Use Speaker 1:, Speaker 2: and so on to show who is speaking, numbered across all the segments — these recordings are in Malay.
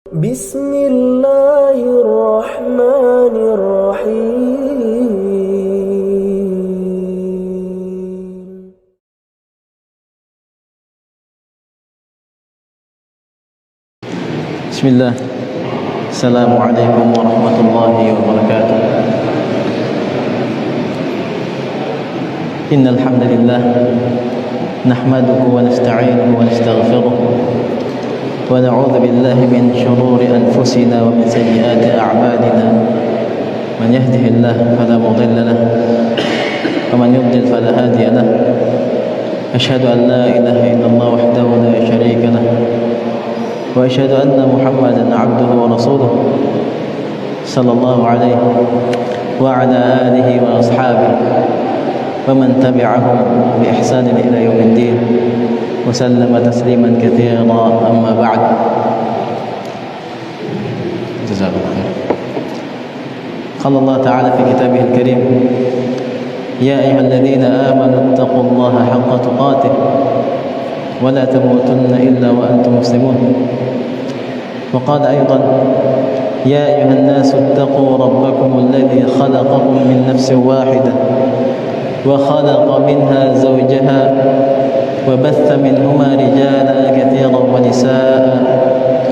Speaker 1: بسم الله الرحمن الرحيم.
Speaker 2: بسم الله. السلام عليكم ورحمة الله وبركاته. إن الحمد لله نحمده ونستعينه ونستغفره ونعوذ بالله من شرور أنفسنا ومن سيئات أعمالنا. من يهده الله فلا مضل له ومن يضلل فلا هادي له. أشهد أن لا إله إلا الله وحده لا شريك له وأشهد أن محمدا عبده ورسوله صلى الله عليه وعلى آله وأصحابه ومن تبعهم بإحسان إلى يوم الدين وسلم تسليما كثيرا. أما بعد. جزاكم الله خير. قال الله تعالى في كتابه الكريم: يا أيها الذين آمنوا اتقوا الله حق تقاته ولا تموتن إلا وأنتم مسلمون. وقال أيضا: يا أيها الناس اتقوا ربكم الذي خلقكم من نفس واحدة وخلق منها زوجها وبث منهما رجالا كثيرا ونساء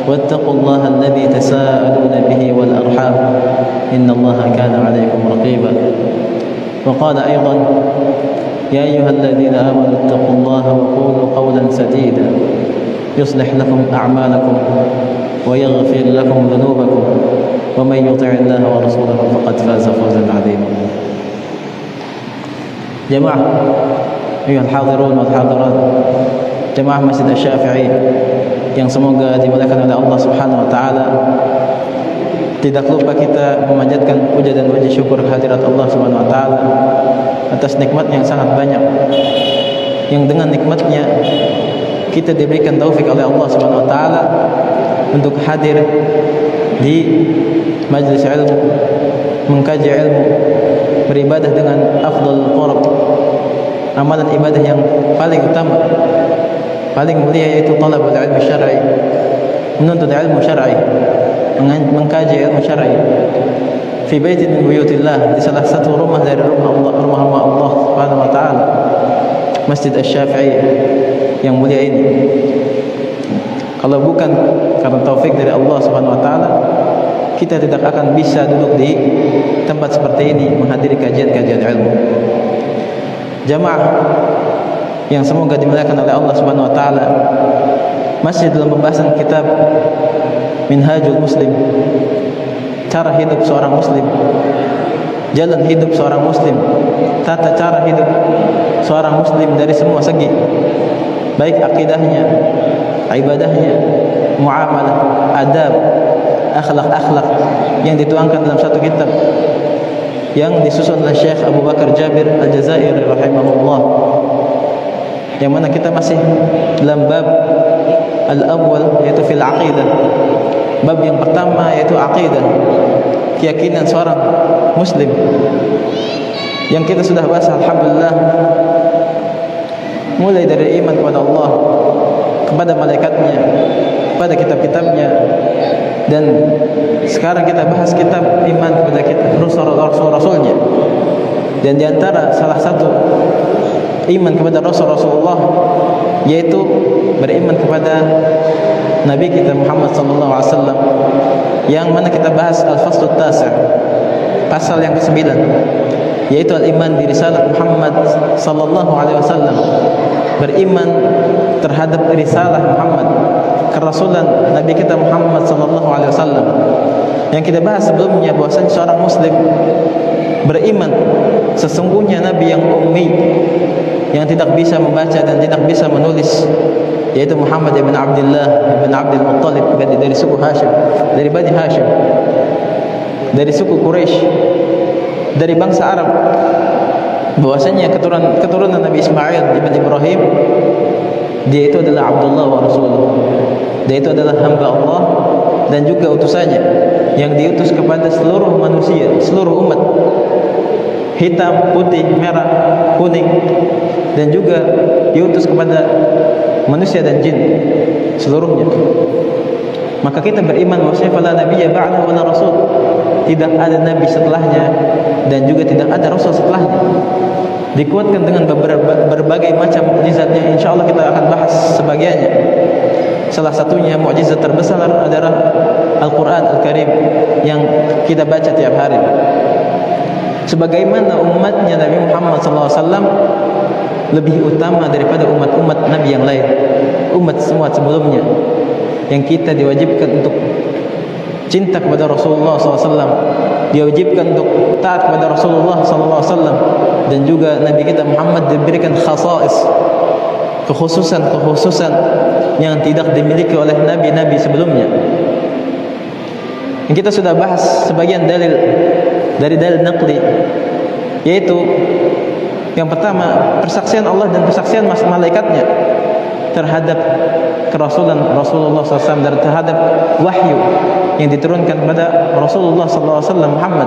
Speaker 2: واتقوا الله الذي تساءلون به والأرحام إن الله كان عليكم رقيبا. وقال أيضا: يا أيها الذين آمنوا اتقوا الله وقولوا قولا سديدا يصلح لكم أعمالكم ويغفر لكم ذنوبكم ومن يطع الله ورسوله فقد فاز فوزا عظيما. Jemaah, ayuhal hadirun wal hadirat, jemaah Masjid Asy-Syafi'i yang semoga dimuliakan oleh Allah Subhanahu wa taala. Tidak lupa kita memanjatkan puja dan puji syukur kehadirat Allah Subhanahu wa taala atas nikmat yang sangat banyak, yang dengan nikmatnya kita diberikan taufik oleh Allah Subhanahu wa taala untuk hadir di majlis ilmu, mengkaji ilmu, beribadah dengan afdal qurab, amalan ibadah yang paling utama, paling mulia, yaitu talabul ilmu syar'i, menuntut ilmu syar'i, mengkaji ilmu syar'i fi baitin min buyutillah, di salah satu rumah dari rumah Allah Subhanahu wa taala, Masjid Asy-Syafi'i yang mulia ini. Kalau bukan karena taufik dari Allah Subhanahu wa taala, kita tidak akan bisa duduk di tempat seperti ini menghadiri kajian-kajian ilmu. Jamaah yang semoga dimuliakan oleh Allah Subhanahu wa taala, masih dalam pembahasan kitab Minhajul Muslim, cara hidup seorang muslim, jalan hidup seorang muslim, tata cara hidup seorang muslim dari semua segi, baik akidahnya, ibadahnya, muamalah, adab, akhlak-akhlak yang dituangkan dalam satu kitab yang disusun oleh Syekh Abu Bakar Jabir Al-Jazairi rahimahullah, yang mana kita masih dalam bab al-awwal, yaitu fil aqidah. Bab yang pertama yaitu aqidah, keyakinan seorang muslim, yang kita sudah bahas alhamdulillah, mulai dari iman kepada Allah, kepada malaikatnya, kepada kitab-kitabnya, dan sekarang kita bahas kitab iman kepada Rasul-Rasulnya. Dan diantara salah satu iman kepada Rasulullah yaitu beriman kepada Nabi kita Muhammad sallallahu alaihi wasallam, yang mana kita bahas al-fasl at-tasi', pasal yang ke-9, yaitu al-iman bi risalah Muhammad sallallahu alaihi wasallam, beriman terhadap risalah Muhammad, kerasulan Nabi kita Muhammad sallallahu alaihi wasallam. Yang kita bahas sebelumnya bahwasanya seorang muslim beriman sesungguhnya Nabi yang ummi, yang tidak bisa membaca dan tidak bisa menulis, yaitu Muhammad ibn Abdullah ibn Abdul Muttalib, dari suku Hashim, dari Bani Hashim, dari suku Quraisy, dari bangsa Arab. Bahwasanya keturunan Nabi Ismail ibn Ibrahim, dia itu adalah Abdullah wa Rasuluh, dia itu adalah hamba Allah dan juga utusannya, yang diutus kepada seluruh manusia, seluruh umat, hitam, putih, merah, kuning, dan juga diutus kepada manusia dan jin seluruhnya. Maka maka kita beriman bahwasanya fala nabiyya ba'da wala rasul, tidak ada nabi setelahnya dan juga tidak ada rasul setelahnya. Dikuatkan dengan berbagai macam mukjizatnya. Insyaallah kita akan bahas sebagiannya. Salah satunya mukjizat terbesar adalah Al-Quran Al-Karim yang kita baca tiap hari. Sebagaimana umatnya Nabi Muhammad SAW lebih utama daripada umat-umat Nabi yang lain, umat semua sebelumnya, yang kita diwajibkan untuk cinta kepada Rasulullah SAW, diwajibkan untuk taat kepada Rasulullah SAW, dan juga Nabi kita Muhammad diberikan khasais, kekhususan yang tidak dimiliki oleh nabi-nabi sebelumnya. Yang kita sudah bahas sebagian dalil dari dalil naqli, yaitu yang pertama persaksian Allah dan persaksian malaikatnya terhadap kerasulan Rasulullah SAW dan terhadap wahyu yang diturunkan kepada Rasulullah SAW Muhammad.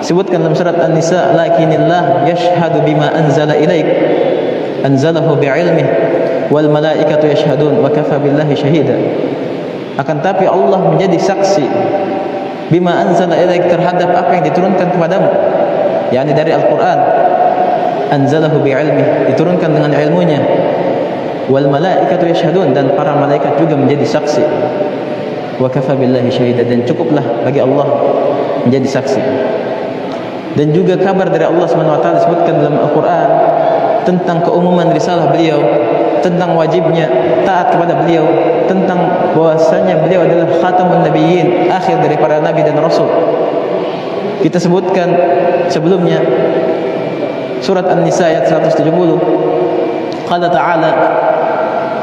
Speaker 2: Sebutkan dalam surat An-Nisa, lakinillah yashhadu bima anzala ilaik anzalahu bi'ilmih wal malaikatu yashhadun wa kafa billahi syahida. Akan tapi Allah menjadi saksi bima anzala ilaik, terhadap apa yang diturunkan kepadamu, yakni dari Al-Quran. Anzalahu bi'ilmih, diturunkan dengan ilmunya. Wal malaikatu yashhadun, dan para malaikat juga menjadi saksi. Wa kafa billahi syahida, dan cukuplah bagi Allah menjadi saksi. Dan juga kabar dari Allah SWT disebutkan dalam Al-Quran tentang keumuman risalah beliau, tentang wajibnya taat kepada beliau, tentang bahwasanya beliau adalah khatamun nabiyyin, akhir dari para nabi dan rasul. Kita sebutkan sebelumnya surat An-Nisa ayat 170. Qala ta'ala,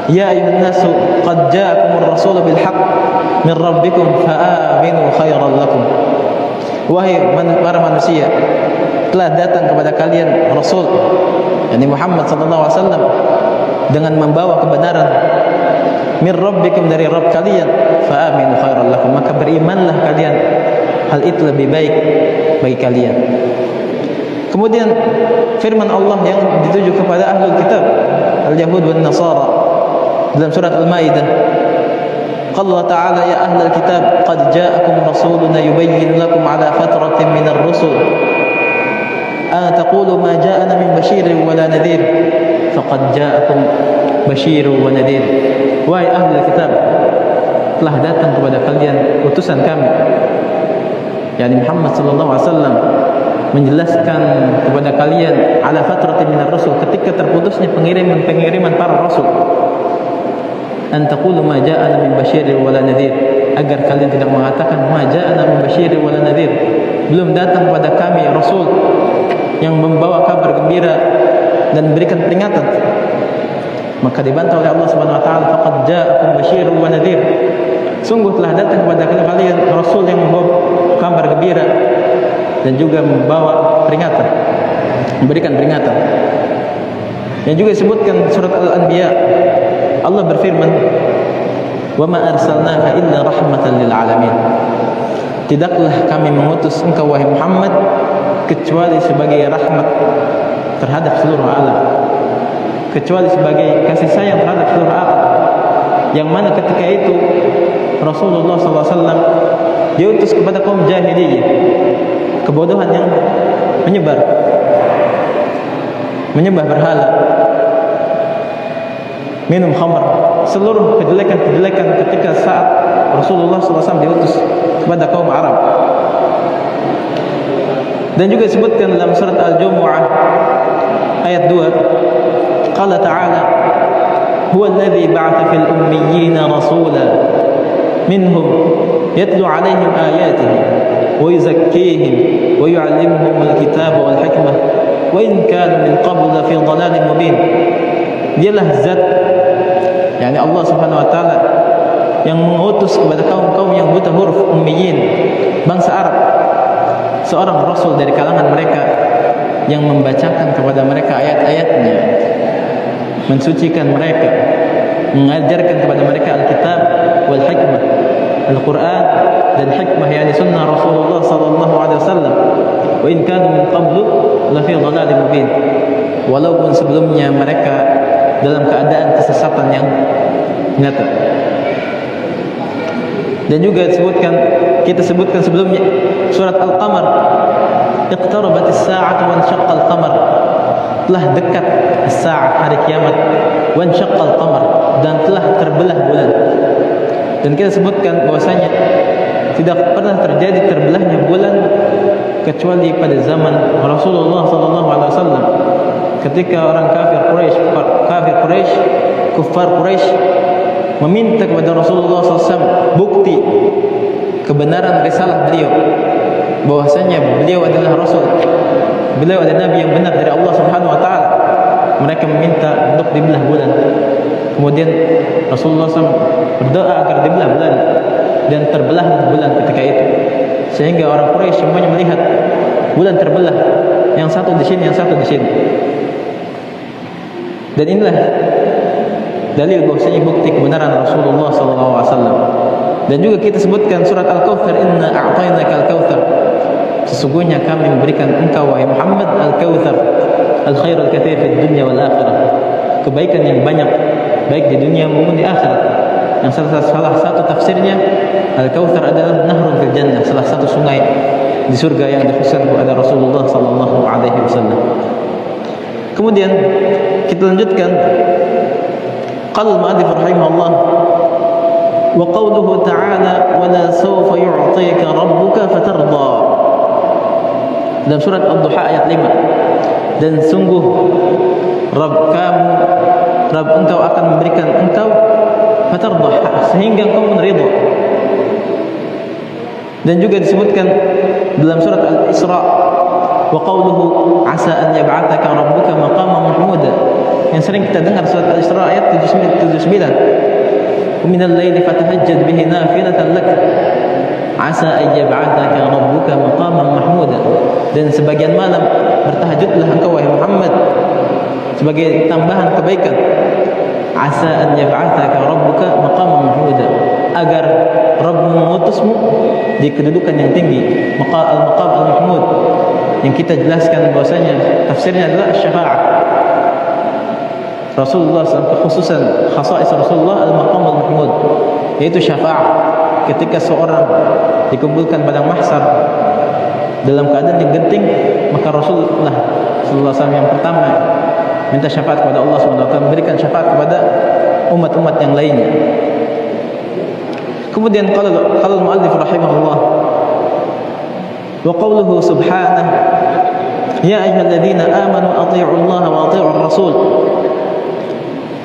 Speaker 2: ya ayyuhan nasu qad ja'akumur rasulu bil haqq min rabbikum fa'aminu khairan lakum. Wahai para manusia, telah datang kepada kalian Rasul, yakni Muhammad sallallahu alaihi wasallam, dengan membawa kebenaran min rabbikum, dari Rabb kalian, fa'aminu khairan lakum, maka berimanlah kalian, hal itu lebih baik bagi kalian. Kemudian firman Allah yang dituju kepada ahlul kitab, al-Yahud wan Nasara, dalam surat Al-Maidah, qala Allah ta'ala, ya ahlal kitab qad ja'akum rasuluna yubayyin lakum ala fatratin minar rusul an taqulu ma ja'ana min bashirin wala nadhir faqad ja'akum bashirun wa nadhir. Wahai ahlul kitab, telah datang kepada kalian utusan kami, yakni Muhammad sallallahu alaihi wasallam, menjelaskan kepada kalian ala fatratin minar rusul, ketika terputusnya pengiriman para rasul, an taqulu ma ja'ana min basyirin wala nadhir, agar kalian tidak mengatakan ma ja'ana min basyirin wala nadhir, belum datang kepada kami rasul yang membawa kabar gembira dan memberikan peringatan. Maka dibantah oleh Allah Subhanahu wa taala, faqad ja'akum basyirun wa nadhir, sungguh telah datang kepada kalian rasul yang membawa kabar gembira dan juga membawa peringatan, memberikan peringatan. Yang juga disebutkan surat Al-Anbiya, Allah berfirman, wa ma arsalnaka illa rahmatan lil alamin, tidaklah kami mengutus engkau wahai Muhammad kecuali sebagai rahmat terhadap seluruh alam, kecuali sebagai kasih sayang terhadap seluruh alam. Yang mana ketika itu Rasulullah SAW diutus kepada kaum jahiliyah, kebodohan yang menyembah berhala, minum khamr, seluruh kejelekan-kejelekan ketika saat Rasulullah SAW diutus kepada kaum Arab. Dan juga disebutkan dalam surat Al-Jumu'ah ayat 2, qala ta'ala, huwa alladhi ba'atha fil ummiyina rasula minhum yatlu 'alaihim ayatihi wa yuzakkihim wa yu'allimuhum al-kitaba wal hikmah wa in kanu min qablu la fi dhalalin mubin. Dialah zat, yakni Allah Subhanahu wa taala, yang mengutus kepada kaum-kaum yang buta huruf, ummiyin, bangsa Arab, seorang rasul dari kalangan mereka yang membacakan kepada mereka ayat-ayatnya, mensucikan mereka, mengajarkan kepada mereka Alkitab wal hikmah, Al-Quran dan hikmah, yakni sunnah Rasulullah sallallahu alaihi wasallam. Wa in kanu min qablu la fi dhalalin mubin, walaupun sebelumnya mereka dalam keadaan kesesatan yang nyata. Dan juga kita sebutkan sebelumnya surat Al-Qamar, iqtarabatis sa'atu wa insyaqqal qamar, telah dekat as-sa'ah, hari kiamat, wa insyaqqal qamar, dan telah terbelah bulan. Dan kita sebutkan bahwasanya tidak pernah terjadi terbelahnya bulan kecuali pada zaman Rasulullah sallallahu alaihi wasallam, ketika orang kuffar Quraisy meminta kepada Rasulullah SAW bukti kebenaran risalah beliau, bahwasanya beliau adalah Rasul, beliau adalah Nabi yang benar dari Allah Subhanahu Wa Taala. Mereka meminta untuk dibelah bulan. Kemudian Rasulullah SAW berdoa agar dibelah bulan, dan terbelah bulan ketika itu, sehingga orang Quraisy semuanya melihat bulan terbelah, yang satu di sini, yang satu di sini. Dan inilah dalil bahwasanya bukti kebenaran Rasulullah SAW. Dan juga kita sebutkan surat Al-Kautsar, inna a'tainakal kautsar, sesungguhnya kami memberikan engkau wahai Muhammad al-Kautsar, al-khairul katsir fid dunya wal akhirah, kebaikan yang banyak baik di dunia maupun di akhirat. Yang salah satu tafsirnya, al-Kautsar adalah nahrun fil jannah, salah satu sungai di surga yang dikhususkan kepada Rasulullah sallallahu alaihi wasallam. Kemudian kita lanjutkan, qala al-mu'allif rahimahullah, wa qawluhu ta'ala wa la sawfa yu'tika rabbuka fatarda, dalam surat Ad-Duha ayat 5, dan sungguh Rabb engkau akan memberikan engkau fatarda, sehingga engkau meridha. Dan juga disebutkan dalam surat Al-Isra, wa qawluhu asa an yab'athaka rabbuka maqaman mahmuda, yang sering kita dengar surat Al-Isra ayat 79, wa minal laili fatahajjad bihi nafilatan lak asa an yab'athaka rabbuka maqaman mahmuda, dan sebagian malam bertahajudlah engkau wahai Muhammad sebagai tambahan kebaikan, asa an yab'athaka rabbuka maqaman mahmuda, agar Rabb mengutusmu di kedudukan yang tinggi, al-maqam al-mahmud, yang kita jelaskan bahwasanya tafsirnya adalah syafa'ah. Rasulullah SAW, kekhususan khasa'is Rasulullah al-maqam al-mahmud, yaitu syafa'ah. Ketika seorang dikumpulkan padang mahsyar dalam keadaan yang genting, maka Rasulullah SAW yang pertama minta syafaat kepada Allah SWT, memberikan syafaat kepada umat-umat yang lainnya. Kemudian qala al-muallif rahimahullah, wa qawluhu subhanahu ya ayyuhalladzina amanu athi'u Allah wa athi'u ar-rasul,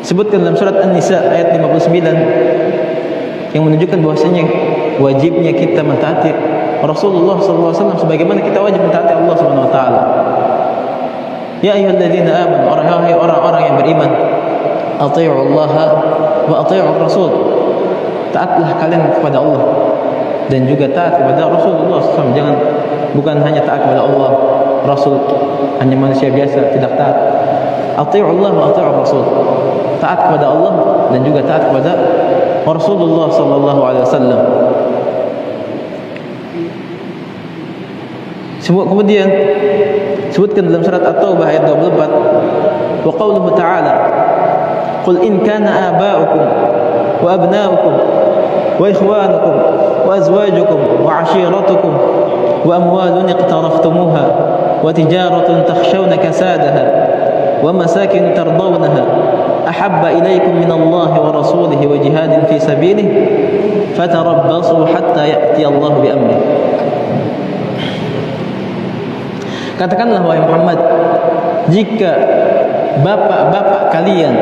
Speaker 2: sebutkan dalam surat An-Nisa ayat 59, yang menunjukkan bahwasanya wajibnya kita mentaati Rasulullah SAW sebagaimana kita wajib mentaati Allah Subhanahu wa taala. Ya ayyuhalladzina amanu, orang-orang yang beriman, athi'u Allah wa athi'u ar-rasul, taatlah kalian kepada Allah dan juga taat kepada Rasulullah SAW. Bukan hanya taat kepada Allah, Rasul hanya manusia biasa, tidak taat. Athi'u Allah wa athi'u Rasul, taat kepada Allah dan juga taat kepada Rasulullah sallallahu alaihi wasallam. Kemudian sebutkan dalam surat At-Taubah ayat 24, wa qawluhu ta'ala, qul in kana aba'ukum wa abna'ukum wa ikhwanukum wa azwajukum wa 'ashiratukum wa amwalun iqtaraftumuha wa tijaratun takhshawna kasadaha wa masakin tardawnaha ahabba ilaykum min Allah wa rasulihi wa jihadin fi sabilihi fatarabbasu hatta ya'ti Allah bi amri. Katakanlah wahai Muhammad, jika bapak-bapak kalian,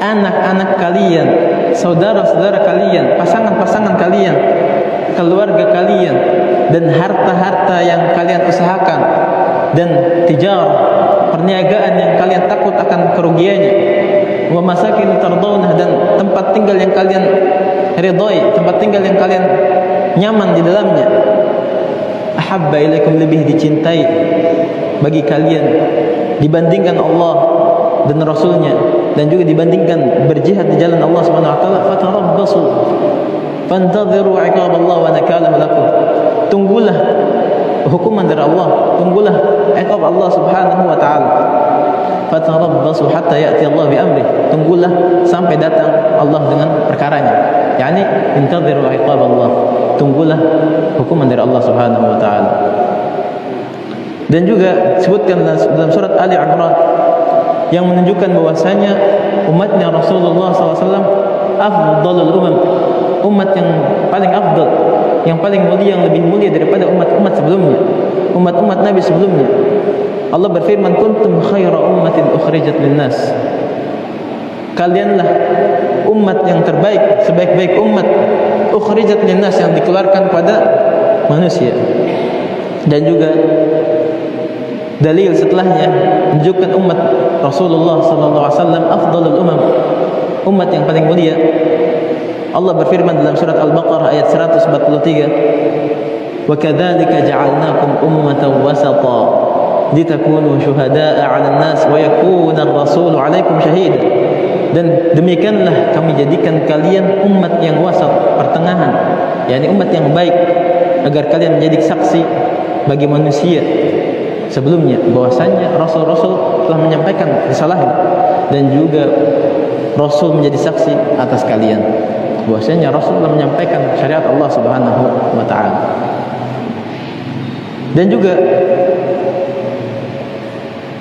Speaker 2: anak-anak kalian, saudara-saudara kalian, pasangan-pasangan kalian, keluarga kalian, dan harta-harta yang kalian usahakan, dan tijarah, perniagaan yang kalian takut akan kerugiannya, wa masakin tardawna, dan tempat tinggal yang kalian ridhai, tempat tinggal yang kalian nyaman di dalamnya, ahabba ilaikum, lebih dicintai bagi kalian dibandingkan Allah dan Rasulnya, dan juga dibandingkan berjihad di jalan Allah Subhanahu wa taala, fatarabbasu fantadhiru iqab Allah wa nakalahu lakum, tunggulah hukuman dari Allah, tunggulah iqab Allah Subhanahu wa taala. Fatarabbasu hatta ya'ti Allah bi amri, tunggulah sampai datang Allah dengan perkaranya. Yani intadhiru iqab Allah, tunggulah hukuman dari Allah Subhanahu wa taala. Dan juga sebutkan dalam surat Ali Imran yang menunjukkan bahwasanya umatnya Rasulullah SAW afdalul umam, umat yang paling afdal, yang paling mulia, yang lebih mulia daripada umat-umat sebelumnya, umat-umat Nabi sebelumnya. Allah berfirman, kuntum khaira ummatin ukhrijat linnas, kalianlah umat yang terbaik, sebaik-baik umat, ukhrijat linnas, yang dikeluarkan pada manusia. Dan juga dalil setelahnya menunjukkan umat Rasulullah sallallahu alaihi wasallam afdalul umam, umat yang paling mulia. Allah berfirman dalam surat Al-Baqarah ayat 143, "Wa kadzalika ja'alnakum ummatan wasata litakunu syuhada'a 'alan nas wa yakuna ar-rasulu 'alaikum syahida." Dan demikianlah kami jadikan kalian umat yang wasat, pertengahan, yakni umat yang baik, agar kalian menjadi saksi bagi manusia sebelumnya bahwasanya rasul-rasul telah menyampaikan risalahnya, dan juga rasul menjadi saksi atas kalian bahwasanya rasul telah menyampaikan syariat Allah Subhanahu wa taala. Dan juga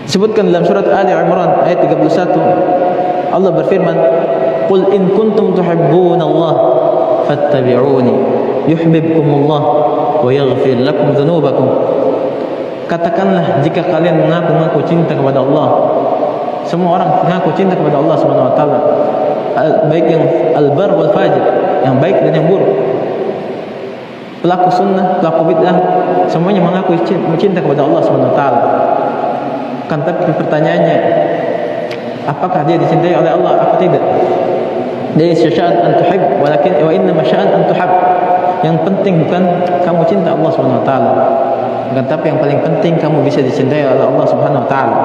Speaker 2: disebutkan dalam surat Ali Imran ayat 31, Allah berfirman, "Qul in kuntum tuhibbunallaha fattabi'uni yuhibbukumullah wa yaghfir lakum dzunubakum." Katakanlah, jika kalian mengaku cinta kepada Allah. Semua orang mengaku cinta kepada Allah Subhanahu wa taala, baik yang al-bar wal fajir, yang baik dan yang buruk, pelaku sunnah, pelaku bid'ah, semuanya mengaku cinta kepada Allah Subhanahu wa taala. Kan tapi pertanyaannya, apakah dia dicintai oleh Allah atau tidak? Dari sya'an an tuhib, walakin wa inna masya'an an tuhab. Yang penting bukan kamu cinta Allah Subhanahu wa taala, akan tapi yang paling penting kamu bisa dicintai oleh Allah Subhanahu wa taala.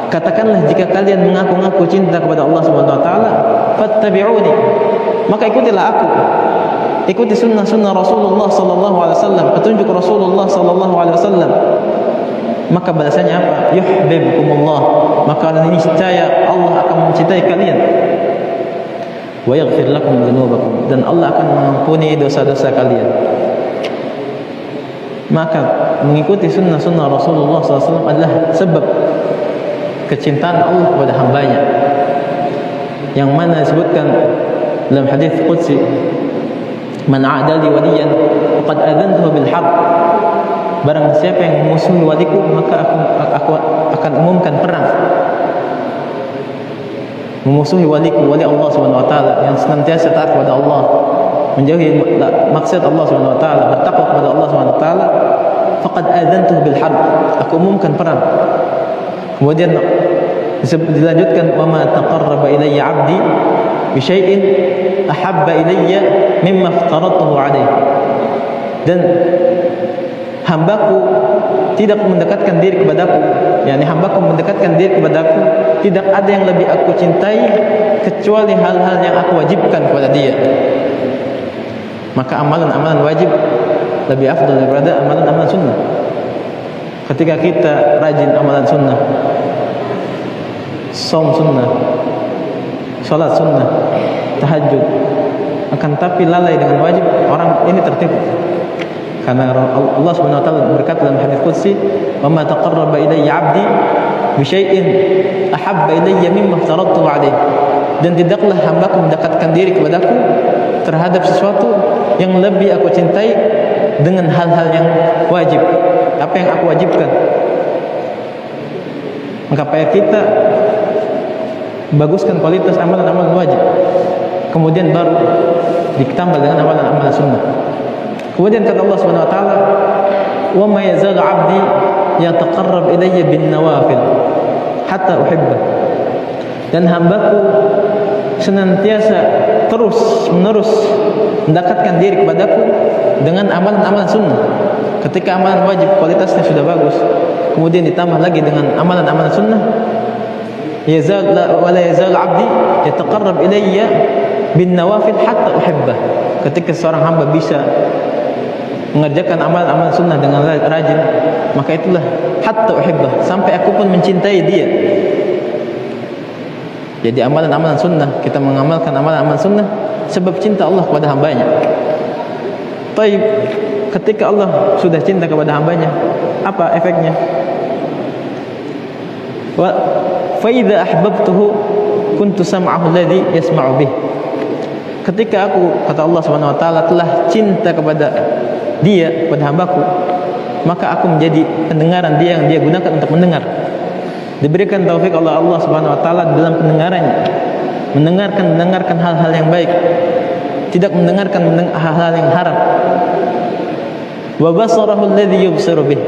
Speaker 2: Katakanlah, jika kalian mengaku cinta kepada Allah Subhanahu wa taala, fattabi'uni, maka ikutilah aku. Ikuti sunnah-sunnah Rasulullah sallallahu alaihi wasallam, petunjuk Rasulullah sallallahu alaihi wasallam. Maka balasannya apa? Yuhibbukumullah, maka niscaya Allah akan mencintai kalian. Wa yaghfir lakum dzunubakum, dan Allah akan mengampuni dosa-dosa kalian. Maka mengikuti sunnah-sunnah Rasulullah SAW adalah sebab kecintaan Allah kepada hambanya, yang mana disebutkan dalam hadis qudsi, "Man 'adali waliyan faqad adantuhu bil harb." Barang siapa yang memusuhi waliku, maka aku akan umumkan perang. Memusuhi waliku, wali Allah Subhanahu wa taala, yang senantiasa taat kepada Allah, menjauhi maksiat Allah Subhanahu wa taala, bertakwa kepada Allah Subhanahu wa taala, faqad adantuhu bil harb, aku umumkan perang. Kemudian dilanjutkan, "Wa ma taqarraba ilayya 'abdi bi syai'in ahabba ilayya mimma aftaradtuhu 'alaihi." Dan hambaku tidak mendekatkan diri kepadaku, yakni hambaku mendekatkan diri kepadaku, tidak ada yang lebih aku cintai kecuali hal-hal yang aku wajibkan kepada dia. Maka amalan-amalan wajib lebih afdal daripada amalan-amalan sunnah. Ketika kita rajin amalan sunnah, saum sunnah, salat sunnah, tahajud, akan tapi lalai dengan wajib, orang ini tertipu. Karena Allah Subhanahu wa taala berkata dalam hadis qudsi, "Wa ma taqarraba ilayya 'abdi bi syai'in ahabba ilayya mimma aftaradtu 'alaihi." Dan tidaklah hambaku mendekatkan diri kepadaku terhadap sesuatu yang lebih aku cintai dengan hal-hal yang wajib, apa yang aku wajibkan. Maka payah kita baguskan kualitas amalan-amalan wajib, kemudian baru ditambah dengan amalan-amalan sunnah. Kemudian kata Allah Subhanahu wa taala, "Wa ma yazalu 'abdi yataqarrab ilayya bin nawafil hatta uhibbah." Dan hambaku senantiasa terus-menerus mendekatkan diri kepadaku dengan amalan-amalan sunnah. Ketika amalan wajib kualitasnya sudah bagus, kemudian ditambah lagi dengan amalan-amalan sunnah, yazal wa la yazal 'abdi yataqarrab ilayya bin nawafil hatta uhibbah. Ketika seorang hamba bisa mengerjakan amalan-amalan sunnah dengan rajin, maka itulah hatta uhibbah, sampai aku pun mencintai dia. Jadi amalan-amalan sunnah, kita mengamalkan amalan-amalan sunnah, Sebab cinta Allah kepada hambanya. Baik, ketika Allah sudah cinta kepada hambanya, apa efeknya? Wa fa idza ahbabtuhu kuntu sam'ahu alladhi yasma'u bih. Ketika aku, kata Allah Subhanahu wa taala, telah cinta kepada dia, kepada hambaku, maka aku menjadi pendengaran dia yang dia gunakan untuk mendengar. Diberikan taufik oleh Allah Subhanahu wa taala dalam pendengarannya, mendengarkan hal-hal yang baik, tidak mendengarkan hal-hal yang haram. Wa basarahu alladhi yubsiru bih,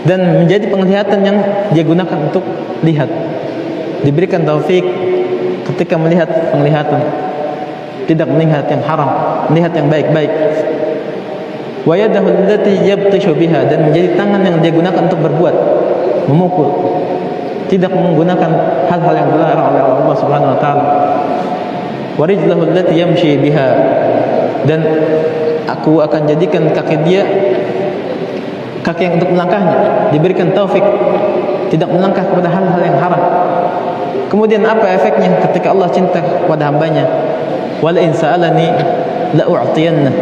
Speaker 2: dan menjadi penglihatan yang dia gunakan untuk lihat. Diberikan taufik ketika melihat penglihatan, tidak melihat yang haram, melihat yang baik-baik. Wa yadahu allati yabtishu biha, dan menjadi tangan yang dia gunakan untuk berbuat, memukul, tidak menggunakan hal-hal yang dilarang oleh Allah Subhanahu wa taala. Wa rijluhu allati yamshi biha, dan aku akan jadikan kaki dia kaki yang untuk melangkahnya. Diberikan taufik tidak melangkah kepada hal-hal yang haram. Kemudian apa efeknya ketika Allah cinta kepada hambanya? Wala in sa'alani la u'tiyanna,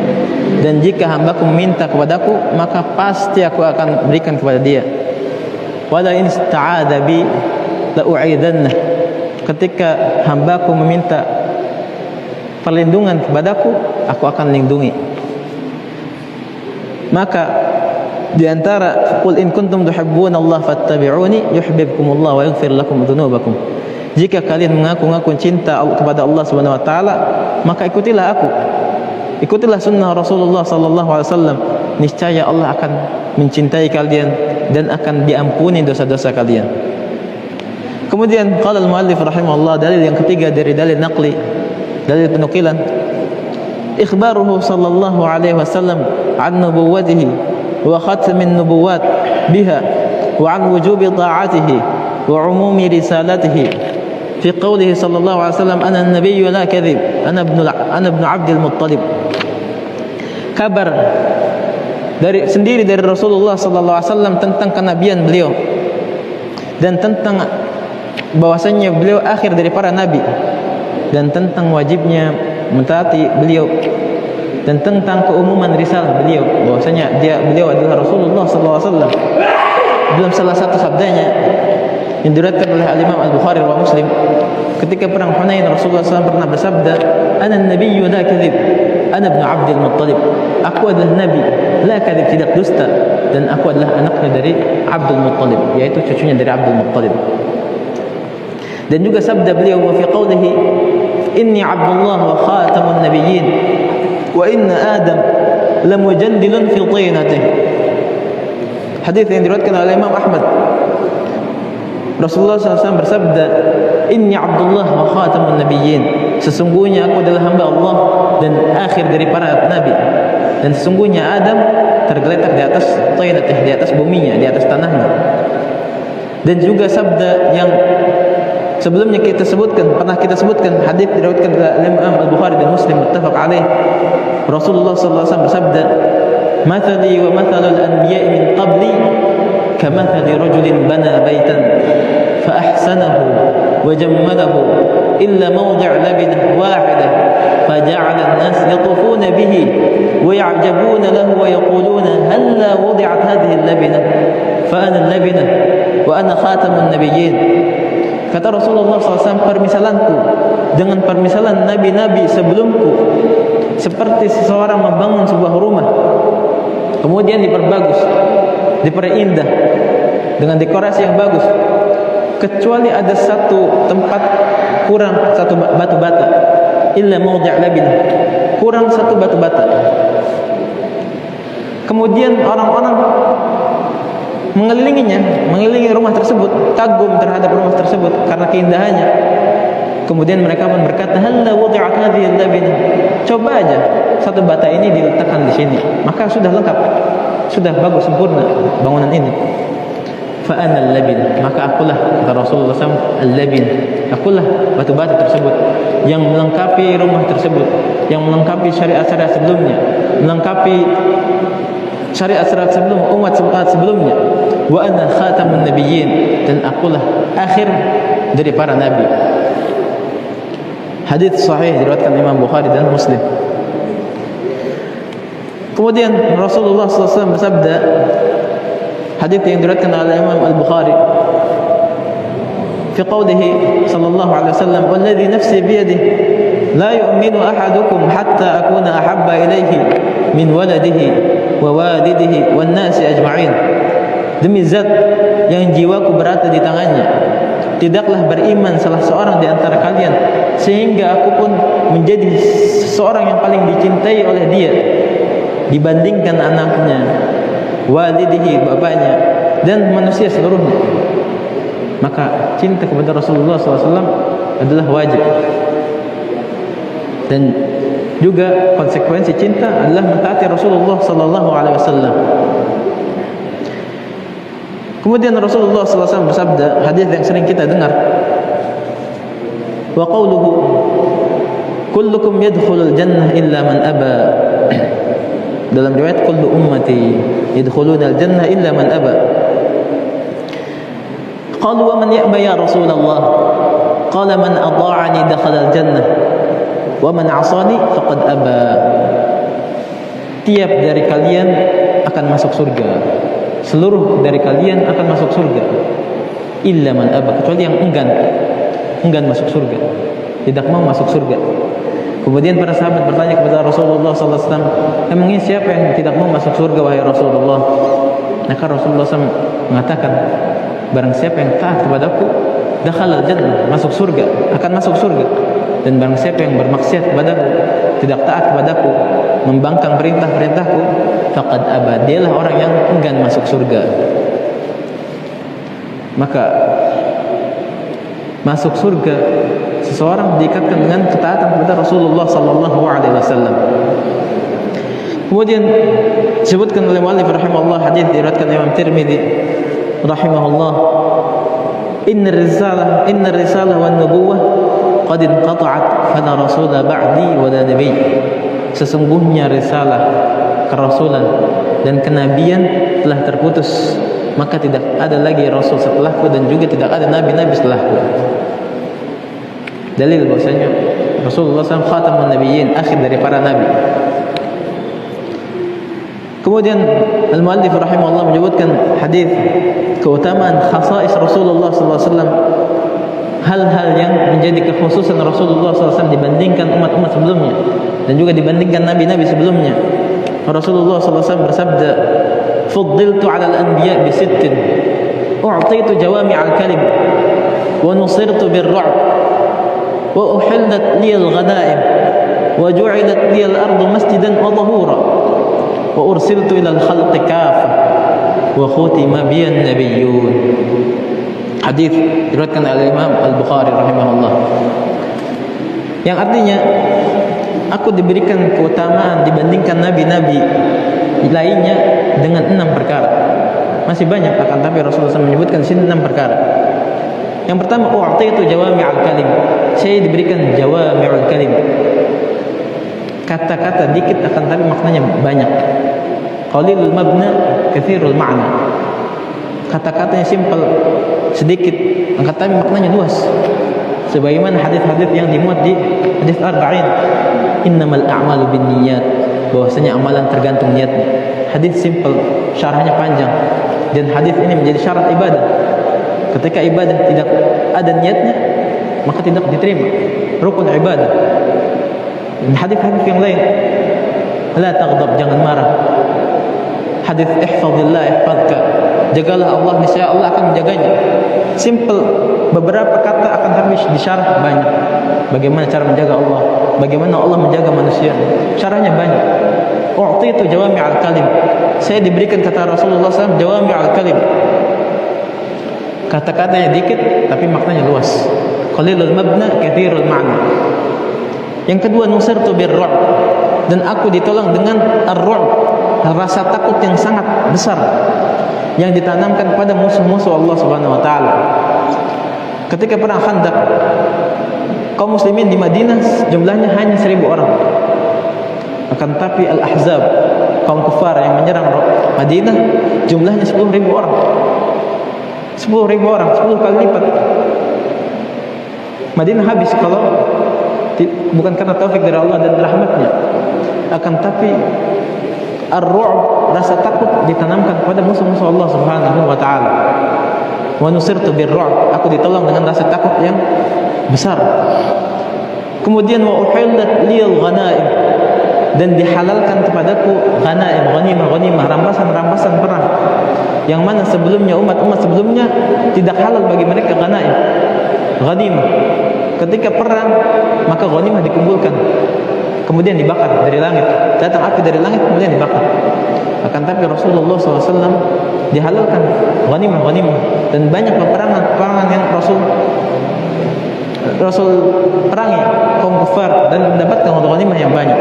Speaker 2: dan jika hambaku meminta kepadaku, maka pasti aku akan berikan kepada dia. Wala in ista'adha bi la u'idanna, ketika hambaku meminta perlindungan kepadaku, aku akan lindungi. Maka di antara qul in kuntum tuhibbunallaha fattabi'uni yuhibbukumullah wa yaghfir lakum dzunubakum. Jika kalian mengaku-ngaku cinta kepada Allah Subhanahu wa taala, maka ikutilah aku. Ikutilah sunnah Rasulullah sallallahu alaihi wasallam. Niscaya Allah akan mencintai kalian dan akan diampuni dosa-dosa kalian. Kemudian qala al-muallif rahimahullah, dalil yang ketiga dari dalil naqli, dalil penukilan, ikhbaruhu sallallahu alaihi wasallam an nubuwwatihi wa khatamin nubuwat biha wa an wujubi ta'atihi wa umumi risalatihi fi qawlihi sallallahu alaihi wasallam ana an-nabiyyu la kadhib ana ibn Abdul Muttalib. Kabar sendiri dari Rasulullah sallallahu alaihi wasallam tentang kenabian beliau dan tentang bahwasanya beliau akhir dari para nabi, dan tentang wajibnya mentaati beliau, dan tentang keumuman risalah beliau, bahwasanya beliau adalah Rasulullah sallallahu alaihi wasallam. Dalam salah satu sabdanya yang diriwayatkan oleh Al-Imam Al-Bukhari wa Muslim, ketika perang Hunain, Rasulullah SAW pernah bersabda, ana an-nabiyyu la kadhib ana ibn Abdul Muttalib, aku adalah nabi, la kadhib, tidak dusta, dan aku adalah anaknya dari Abdul Muttalib, yaitu cucunya dari Abdul Muttalib. Dan juga sabda beliau, wa fi qawlihi inni Abdullah wa khatamun nabiyyin wa inna Adam lamujandilun fi tinatihi. Hadis yang diriwayatkan oleh Imam Ahmad. Rasulullah SAW bersabda, inni Abdullah wa khatamun nabiyyin, sesungguhnya aku adalah hamba Allah dan akhir dari para nabi, dan sesungguhnya Adam tergeletak di atas tinatih, di atas buminya, di atas tanahnya. Dan juga sabda yang sebelumnya pernah kita sebutkan, hadis diriwayatkan oleh Imam Al-Bukhari dan Muslim muttafaq alaih. Rasulullah SAW bersabda, mathali wa mathalul anbiya'i min qabli kamathali rajulin bana baitan fa ahsanahu wa jammalahu illa mawdi' labinah wahidah faja'ala an-nas yatufuna bihi wa ya'jabuna lahu wa yaquluna halla wudi'at hadhihi al-labinah fa ana al-labinah wa ana khatamun nabiyyin. Kata Rasulullah SAW, permisalanku dengan permisalan nabi-nabi sebelumku seperti seseorang membangun sebuah rumah, kemudian diperbagus, diperindah dengan dekorasi yang bagus, kecuali ada satu tempat kurang, satu batu bata, illa mawdi' labin, kurang satu batu bata. Kemudian orang-orang mengelilingi rumah tersebut, kagum terhadap rumah tersebut karena keindahannya. Kemudian mereka pun berkata, halla wudi'at hadhihi al-labinah, coba aja satu bata ini diletakkan di sini, maka sudah lengkap, sudah bagus, sempurna bangunan ini. Fa ana al-labin, maka akulah, kata Rasulullah SAW, al-labin, akulah batu bata tersebut yang melengkapi rumah tersebut, yang melengkapi syariat-syariat sebelumnya, melengkapi syariat-syariat sebelum umat sebelumnya. Wa ana khatamun nabiyyin, dan akulah akhir dari para nabi. Hadis sahih diriwayatkan Imam Bukhari dan Muslim. Kemudian Rasulullah SAW bersabda, hadis yang diriwayatkan oleh Imam Al-Bukhari, fi qawlihi sallallahu alaihi wasallam, "Walladhi nafsi biyadihi la yu'minu ahadukum hatta akuna ahabba ilayhi min waladihi wa walidihi wan nasi ajma'in." Demi zat yang jiwaku berada di tangannya, tidaklah beriman salah seorang di antara kalian sehingga aku pun menjadi seseorang yang paling dicintai oleh dia dibandingkan anaknya, walidihi, bapaknya, dan manusia seluruhnya. Maka cinta kepada Rasulullah SAW adalah wajib. Dan juga konsekuensi cinta adalah mentaati Rasulullah SAW. Kemudian Rasulullah SAW bersabda, hadis yang sering kita dengar, wa qawluhu kullukum yadkhulul jannah illa man aba. Dalam riwayat kullu ummati yadkhulunal jannah illa man aba. Qalu wa man ya'ba ya Rasulullah? Qala man ata'ani dakhala al-jannah wa man 'asani faqad aba. Tiap dari kalian akan masuk surga. Seluruh dari kalian akan masuk surga. Illa man aba, kecuali yang enggan masuk surga, tidak mau masuk surga. Kemudian para sahabat bertanya kepada Rasulullah SAW, emangnya siapa yang tidak mau masuk surga wahai Rasulullah? Maka Rasulullah SAW mengatakan, barang siapa yang taat kepadaku, dakhalal jannah, masuk surga, akan masuk surga. Dan barang siapa yang bermaksiat kepadaku, tidak taat kepadaku, membangkang perintah-perintahku, faqad aba, dialah orang yang enggan masuk surga. Maka masuk surga seseorang diikatkan dengan ketaatan kepada Rasulullah sallallahu alaihi wasallam. Kemudian disebutkan oleh muallif rahimahullah, hadis diriwayatkan Imam Tirmidzi rahimahullah, inna risalah wan nubuwah qad inqata'at fala rasula ba'di wa la nabiy. Sesungguhnya risalah, kerasulan dan kenabian telah terputus, maka tidak ada lagi rasul setelahku dan juga tidak ada nabi-nabi setelahku. Dalil bahwasanya Rasulullah SAW khatamun nabiyyin, akhir dari para nabi. Kemudian al-muallif rahimahullah menyebutkan hadis keutamaan khasais Rasulullah SAW, hal-hal yang menjadi kekhususan Rasulullah SAW dibandingkan umat-umat sebelumnya dan juga dibandingkan nabi-nabi sebelumnya. Rasulullah SAW bersabda, "Fuddiltu 'ala al-anbiya bi sittin, u'titu jawami' al-kalim, wa nusirtu bir-ru'b, wa uhillat li al-ghanaim, wa ju'ilat li al-ardu masjidan wa tahura, wa ursiltu ila al-khalqi kafah, wa khutima bi an-nabiyyun." Hadis diriwayatkan oleh Imam Al-Bukhari rahimahullah. Yang artinya, aku diberikan keutamaan dibandingkan nabi-nabi lainnya dengan 6 perkara. Masih banyak, akan tapi Rasulullah SAW menyebutkan di sini 6 perkara. Yang pertama, u'titu jawami'al kalim. Saya diberikan jawami'ul kalim. Kata-kata dikit akan tapi maknanya banyak. Qalilul mabna, katsirul ma'na. Kata-katanya simpel, sedikit, akan tapi maknanya luas. Sebagaimana hadis-hadis yang dimuat di hadis arba'in, innamal a'malu binniyat, bahwasanya amalan tergantung niatnya. Hadis simpel, syarahnya panjang, dan hadis ini menjadi syarat ibadah. Ketika ibadah tidak ada niatnya, maka tidak diterima, rukun ibadah. Dan hadis-hadis yang lain, la taghdab, jangan marah. Hadis ihfazillah yahfazka, jagalah Allah, niscaya Allah akan menjaganya. Simple, beberapa kata akan habis disyarah banyak. Bagaimana cara menjaga Allah, bagaimana Allah menjaga manusia, caranya banyak. U'titu jawami'al kalim, saya diberikan, kata Rasulullah SAW, jawami'al kalim. Kata-katanya dikit tapi maknanya luas. Qalilul mabna, katsirul ma'na. Yang kedua, nusirtu bir-ru'b, dan aku ditolong dengan ar-ru'b, rasa takut yang sangat besar yang ditanamkan pada musuh-musuh Allah Subhanahu wa taala. Ketika perang Khandaq, kaum muslimin di Madinah jumlahnya hanya 1000 orang. Akan tapi Al-Ahzab, kaum kufar yang menyerang Madinah, jumlahnya 10.000 orang. 10.000 orang, 10 kali lipat. Madinah habis kalau bukan karena taufik dari Allah dan rahmatnya, akan tapi ar-ru'b, rasa takut ditanamkan kepada musuh-musuh Allah Subhanahu wa taala. Wa nusirtu bir-ru'b, aku ditolong dengan rasa takut yang besar. Kemudian wa uhillat liyal ghanaim, dan dihalalkan kepadaku ghanaim, ghanimah, rampasan perang, yang mana sebelumnya umat-umat sebelumnya tidak halal bagi mereka ghanaim, ghanimah. Ketika perang maka ghanimah dikumpulkan, kemudian dibakar dari langit, datang api dari langit kemudian dibakar. Akan tapi Rasulullah SAW dihalalkan ghanimah, dan banyak peperangan yang Rasul perangi kaum kafir dan mendapatkan ghanimah yang banyak.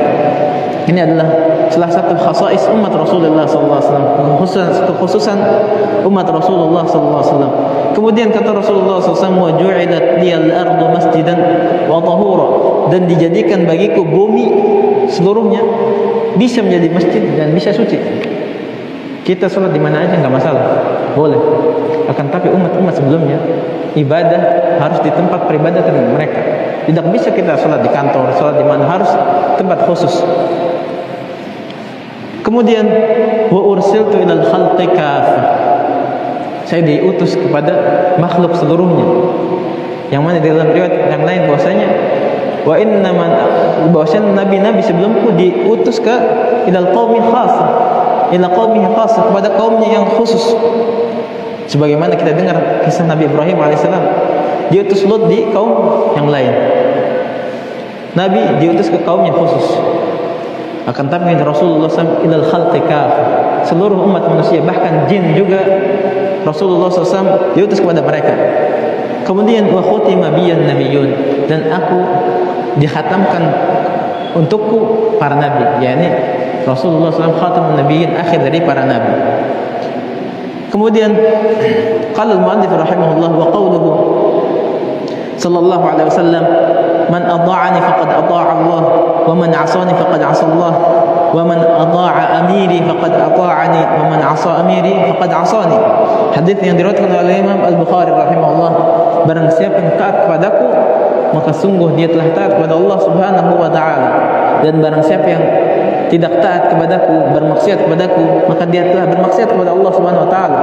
Speaker 2: Ini adalah salah satu khasais umat Rasulullah SAW, kekhususan umat Rasulullah SAW. Kemudian kata Rasulullah SAW, wa ju'ilat liyal ardu masjidan wa tahura, dan dijadikan bagiku bumi seluruhnya bisa menjadi masjid dan bisa suci. Kita sholat di mana aja enggak masalah, boleh. Akan tapi umat-umat sebelumnya ibadah harus di tempat peribadatan mereka. Tidak bisa kita sholat di kantor, sholat di mana, harus tempat khusus. Kemudian wa ursiltu ilal khalqi kafah, saya diutus kepada makhluk seluruhnya. Yang mana di dalam riwayat yang lain bahwasanya wa innaman, bahwasanya nabi-nabi sebelumku diutus ke ilal qaumi khassa, ila qaumihi khassa, kepada kaumnya yang khusus. Sebagaimana kita dengar kisah Nabi Ibrahim alaihissalam, diutus Lut di kaum yang lain. Nabi diutus ke kaum yang khusus. Akan tapi Rasulullah SAW ilal khalqi kafah, seluruh umat manusia, bahkan jin juga Rasulullah SAW diutus kepada mereka. Kemudian wa khutima biyan nabiyyun, dan aku dikhatamkan untukku para nabi, yakni Rasulullah SAW khatamun nabiyyin, akhir dari para nabi. Kemudian qala al-mu'allif rahimahullah wa qawluhu sallallahu alaihi wasallam, man ata'ani faqad ata'a Allah wa man 'asani faqad 'asa Allah wa man ata'a amiri faqad ata'ani wa man 'asa amiri faqad 'asani. Hadis yang diriwayatkan oleh Imam Al-Bukhari rahimahullah, barang siapa yang taat kepadaku maka sungguh dia telah taat kepada Allah Subhanahu wa taala, dan barang siapa yang tidak taat kepadaku, bermaksiat kepadaku, maka dia telah bermaksiat kepada Allah Subhanahu wa taala.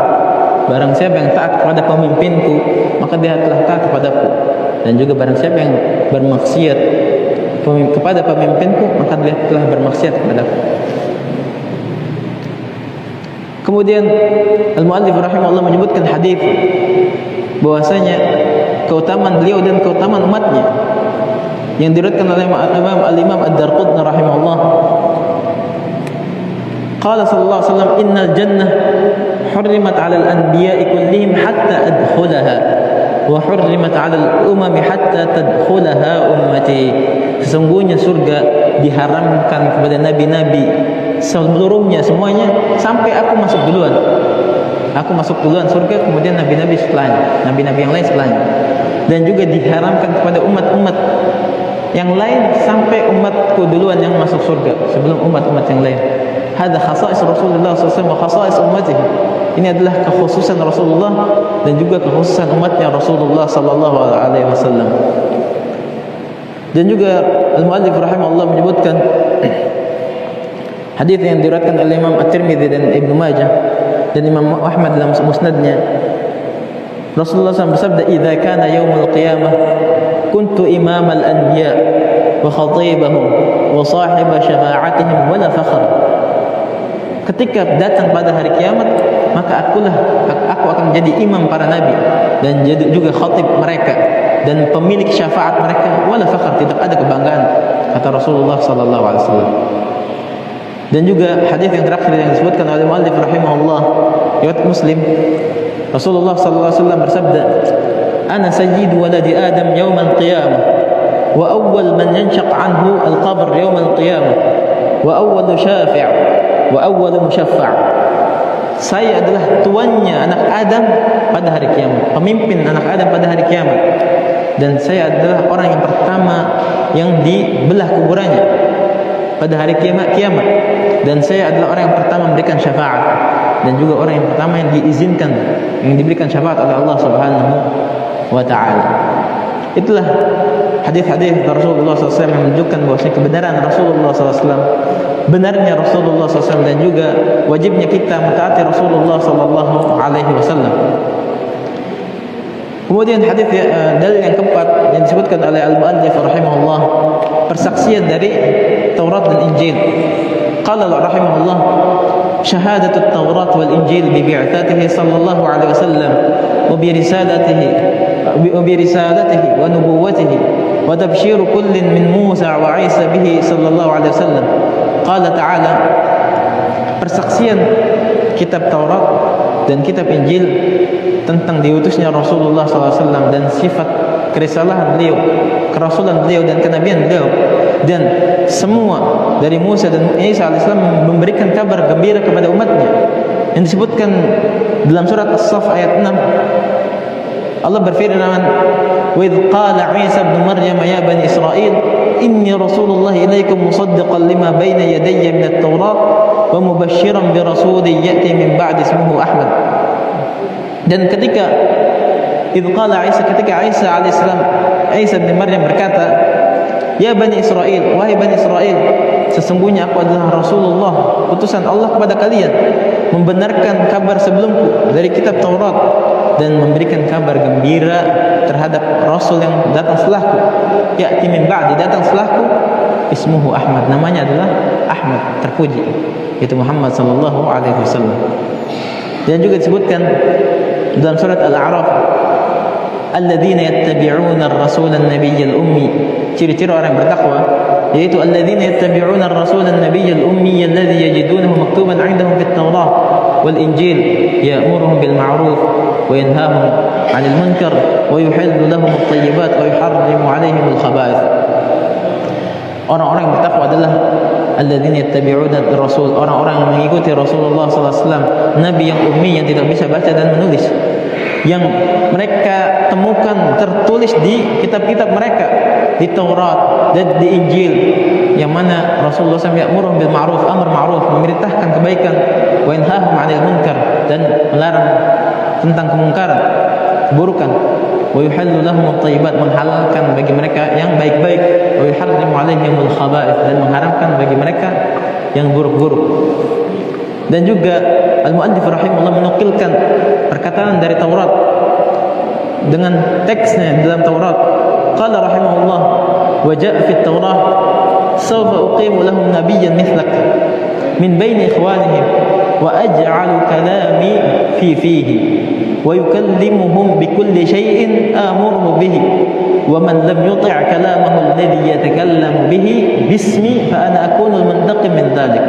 Speaker 2: Barang siapa yang taat kepada pemimpinku, maka dia telah taat kepadaku. Dan juga barang siapa yang bermaksiat kepada pemimpinku, maka dia telah bermaksiat kepadaku. Kemudian al-muallif rahimahullah menyebutkan hadis bahwasanya keutamaan beliau dan keutamaan umatnya yang diriwayatkan oleh Imam Ad-Darqutni rahimahullah. Qala sallallahu alaihi wasallam, innal jannah hurrimat 'alal anbiya'i kullihim hatta adkhulaha wa hurrimat 'alal umami hatta tadkhulaha ummati. Sesungguhnya surga diharamkan kepada nabi-nabi seluruhnya, semuanya, sampai aku masuk duluan. Aku masuk duluan surga, kemudian nabi-nabi setelahnya, nabi-nabi yang lain setelahnya. Dan juga diharamkan kepada umat-umat yang lain sampai umatku duluan yang masuk surga sebelum umat-umat yang lain. Hada khasais Rasulullah SAW wa khasais ummatihi. Ini adalah kekhususan Rasulullah dan juga kekhususan umatnya Rasulullah sallallahu alaihi wasallam. Dan juga al-muallif rahimahullah menyebutkan hadis yang diriwayatkan oleh Imam At-Tirmidzi dan Ibnu Majah dan Imam Ahmad dalam musnadnya. Rasulullah SAW bersabda, "Idza kana yaumul qiyamah kuntu imamal anbiya wa khatibahum wa sahiba syafa'atihim wa la fakhr." Ketika datang pada hari kiamat, maka aku akan menjadi imam para nabi dan jadi juga khatib mereka dan pemilik syafaat mereka, wala fakhr, tidak ada kebanggaan, kata Rasulullah sallallahu alaihi wasallam. Dan juga hadis yang terakhir yang disebutkan oleh muallif rahimahullah, riwayat Muslim, Rasulullah sallallahu alaihi wasallam bersabda, "Ana sayyidu waladi Adam yaumal qiyamah wa awwal man yanshaq anhu al-qabr yaumal qiyamah wa awwalu syafi' wa awwalu musyaffa'." Saya adalah tuannya anak Adam pada hari kiamat, pemimpin anak Adam pada hari kiamat, dan saya adalah orang yang pertama yang dibelah kuburannya pada hari kiamat, dan saya adalah orang yang pertama memberikan syafaat, dan juga orang yang pertama yang diizinkan, yang diberikan syafaat oleh Allah Subhanahu wa taala. Itulah hadis-hadis Rasulullah SAW yang menunjukkan bahwasanya kebenaran Rasulullah SAW, benarnya Rasulullah SAW, dan juga wajibnya kita mentaati Rasulullah SAW. Kemudian hadis dalil yang keempat yang disebutkan oleh al-muallif rahimahullah, persaksian dari Taurat dan Injil. Qala rahimahullah, syahadatu at-Taurat wal Injil bi bi'atsatihi sallallahu alaihi wasallam wa bi risalatihi wa nubuwwatihi wa tabshiru kullin min Musa wa Isa bihi sallallahu alaihi wasallam. Qala ta'ala, persaksian kitab Taurat dan kitab Injil tentang diutusnya Rasulullah SAW dan sifat kerisalahan beliau, kerasulan beliau dan kenabian beliau, dan semua dari Musa dan Isa alaihissalam memberikan kabar gembira kepada umatnya, yang disebutkan dalam surat As-Saff ayat 6. Allah berfirman, "Wa idz qala Isa ibn Maryam ya bani Israil inni rasulullah ilaikum musaddiqan lima baina yadayya min at-Taurat wa mubasysyiran bi rasulin ya'ti min ba'di ismuhu Ahmad." Dan ketika idqala Isa, ketika Isa alaihissalam, Isa bin Maryam berkata, "Ya Bani Israel, wahai Bani Israel, sesungguhnya aku adalah Rasulullah, utusan Allah kepada kalian, membenarkan kabar sebelumku dari kitab Taurat dan memberikan kabar gembira terhadap Rasul yang datang setelahku. Ya'ti min ba'di, datang setelahku, ismuhu Ahmad, namanya adalah Ahmad, terpuji, yaitu Muhammad sallallahu alaihi wasallam." Dan juga disebutkan dalam surat Al-A'raf, alladzina yattabi'una ar-rasula an-nabiyyal ummi, ciri-ciri orang yang bertakwa yaitu alladzina yattabi'una ar-rasula an-nabiyyal ummi alladzi yajidunahu maktuban 'indahum fit-Taurah wal Injil ya'muruhum bil ma'ruf wa yanhahum 'anil munkar wa yuhillu lahum at-tayyibat wa yuharrimu 'alaihim al-khaba'ith. Orang-orang yang bertakwa adalah alladzina yattabi'una ar-rasul, orang-orang yang mengikuti Rasulullah SAW, nabi yang ummi, yang tidak bisa baca dan menulis, yang mereka temukan tertulis di kitab-kitab mereka, di Taurat dan di Injil, yang mana Rasulullah SAW ya'muruhum bil ma'ruf, amar ma'ruf, memerintahkan kebaikan, wa yanhahum 'anil munkar, dan melarang tentang kemungkaran, keburukan, wa yuhallu lahum at-thayyibat, menghalalkan bagi mereka yang baik-baik, wa yuharrimu 'alaihim al-khaba'ith, dan mengharamkan bagi mereka yang buruk-buruk. Dan juga al-muallif rahimahullah menukilkan perkataan dari Taurat dengan teksnya dalam Taurat. Qala rahimahullah, wa jaa'a fi at-Taurah sawfa uqimu lahum nabiyyan mithlak min baini ikhwanihim wa aj'alu kalami fihi wa yukallimuhum bikulli shay'in amuruhu bihi wa man lam yuti' kalamahu alladhi yatakallamu bihi bismi fa ana akunu al-muntaqim min dhalik.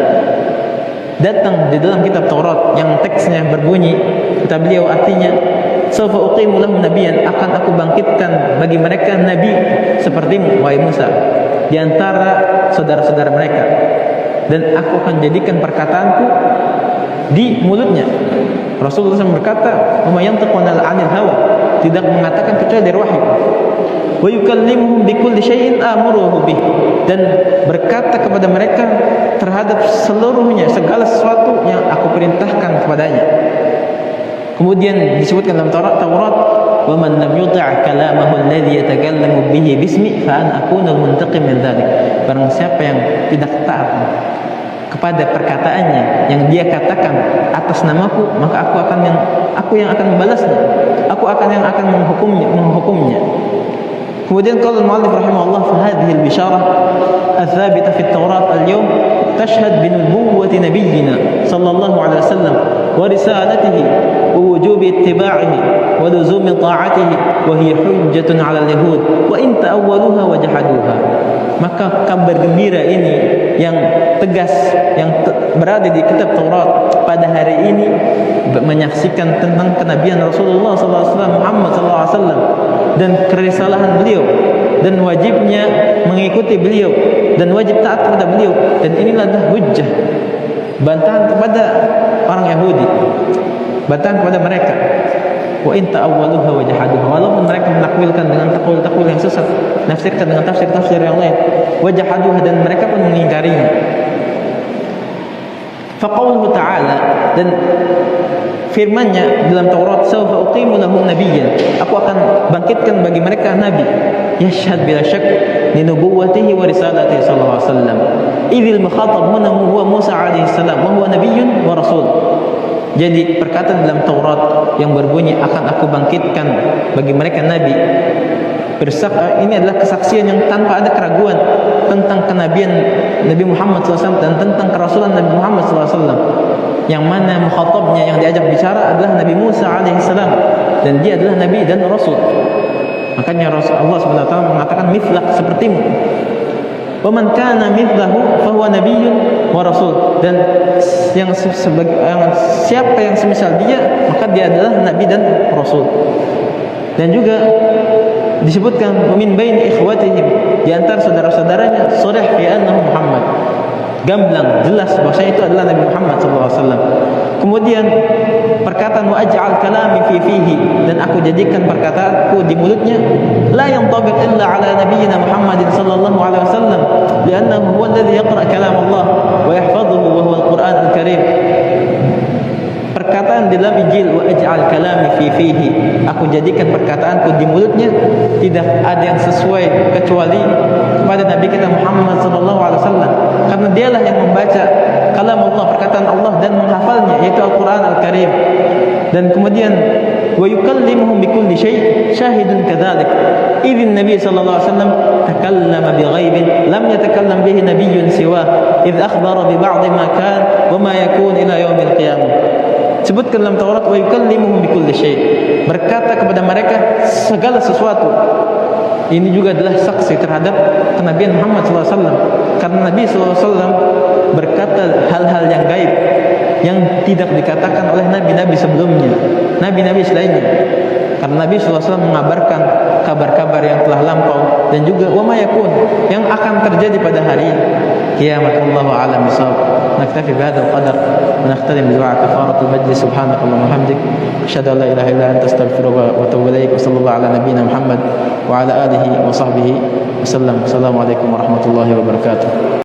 Speaker 2: Datang di dalam kitab Taurat yang teksnya berbunyi, kata beliau artinya, sawfa uqimu lahum nabiyyan, akan aku bangkitkan bagi mereka nabi sepertimu wahai Musa di antara saudara-saudara mereka, dan aku akan jadikan perkataanku di mulutnya. Rasulullah SAW berkata, "Wa yantiqu 'anil hawa," tidak mengatakan kecuali dari wahyu. Wa yukallimuhum bikulli syai'in amuruhu bih, dan berkata kepada mereka terhadap seluruhnya, segala sesuatu yang aku perintahkan kepadanya. Kemudian disebutkan dalam Taurat, "Wa man lam yuti' kalamahu alladhi yatakallamu bihi bismi fa ana akunu al-muntaqim min dzalik." Barang siapa yang tidak taat kepada perkataannya yang dia katakan atas namaku, maka aku yang akan membalasnya, aku yang akan menghukumnya. Kemudian qala al-muallif rahimahullah, fa hadhihi al-bisharah al-thabita fi at-Taurat al-yawm tashhad bi nubuwwati nabiyyina sallallahu alaihi wasallam wa risalatihi wa wujubi ittiba'ihi wa luzumi ta'atihi wa hiya hujjatun 'ala al-yahud wa in ta'awwaluha wa jahaduha. Maka kabar gembira ini yang tegas yang berada di kitab Taurat pada hari ini menyaksikan tentang kenabian Rasulullah SAW, Muhammad SAW, dan kerisalahan beliau, dan wajibnya mengikuti beliau, dan wajib taat kepada beliau. Dan inilah hujjah, bantahan kepada orang Yahudi, bantahan kepada mereka. Wa in ta'awwaluha wa jahaduha, walaupun mereka menakwilkan dengan takwil-takwil yang sesat, nafsirkan dengan tafsir-tafsir yang lain, wa jahaduha, dan mereka pun mengingkarinya. Fa qauluhu ta'ala, dan firman-Nya dalam Taurat, sawfa uqimu lahum nabiyyan, aku akan bangkitkan bagi mereka nabi. yashhad bila syak li nubuwwatihi wa risalatihi sallallahu alaihi wasallam. Idzil mukhatab huna huwa Musa alaihi salam wa huwa nabiyyun wa rasul. Jadi perkataan dalam Taurat yang berbunyi akan aku bangkitkan bagi mereka nabi, ini adalah kesaksian yang tanpa ada keraguan tentang kenabian Nabi Muhammad SAW dan tentang kerasulan Nabi Muhammad SAW, yang mana mukhatabnya yang diajak bicara adalah Nabi Musa alaihissalam, dan dia adalah nabi dan rasul. Makanya Allah SWT mengatakan mithlak, sepertimu. Wa man kana mithlahu fahuwa nabiyyun wa rasul, dan siapa yang semisal dia maka dia adalah nabi dan rasul. Dan juga disebutkan min baini ikhwatihim, di antara saudara-saudaranya, sharih fi annahu Muhammad, gamblang jelas bahwasanya itu adalah Nabi Muhammad SAW. Kemudian perkataan wa aj'al kalami fi fihi, dan aku jadikan perkataanku di mulutnya, la yantabiq illa ala nabiyyina Muhammadin sallallahu alaihi wasallam li'annahu huwa alladhi yaqra kalam Allah wa yahfazuhu wa huwa al-Qur'an al-Karim. Perkataan di dalam Injil wa aj'al kalami fi fihi, aku jadikan perkataanku di mulutnya, tidak ada yang sesuai kecuali kepada Nabi kita Muhammad sallallahu alaihi wasallam, karena dialah yang membaca kalam Allah, perkataan Allah, dan menghafalnya, yaitu Al-Qur'an Al-Karim. Dan kemudian wa yukallimuhum bikulli syai' syahidun kadzalik. Idzin Nabi sallallahu alaihi wasallam takallama bi ghaibin lam yatakallam bihi nabiyyun siwa, idz akhbara bi ba'd ma kan wa ma yakun ila yaumil qiyamah. Sebutkan dalam Taurat wa yukallimuhum bikulli syai', berkata kepada mereka segala sesuatu. Ini juga adalah saksi terhadap kenabian Muhammad SAW, karena Nabi SAW berkata hal-hal yang gaib yang tidak dikatakan oleh nabi-nabi sebelumnya, nabi-nabi selainnya. Karena Nabi SAW mengabarkan kabar-kabar yang telah lampau, dan juga wa ma yakun, yang akan terjadi pada hari kiamat. Wallahu a'lam bishawab. Naktafi bihadzal qadar wa nakhtatim bi du'a kafaratul majlis. Subhanakallahumma wa hamdik, asyhadu an la ilaha illa anta, astaghfiruka wa atubu ilaik. Wa sallallahu ala nabiyyina Muhammad wa ala alihi wa sahbihi wasallam. Assalamualaikum warahmatullahi wabarakatuh.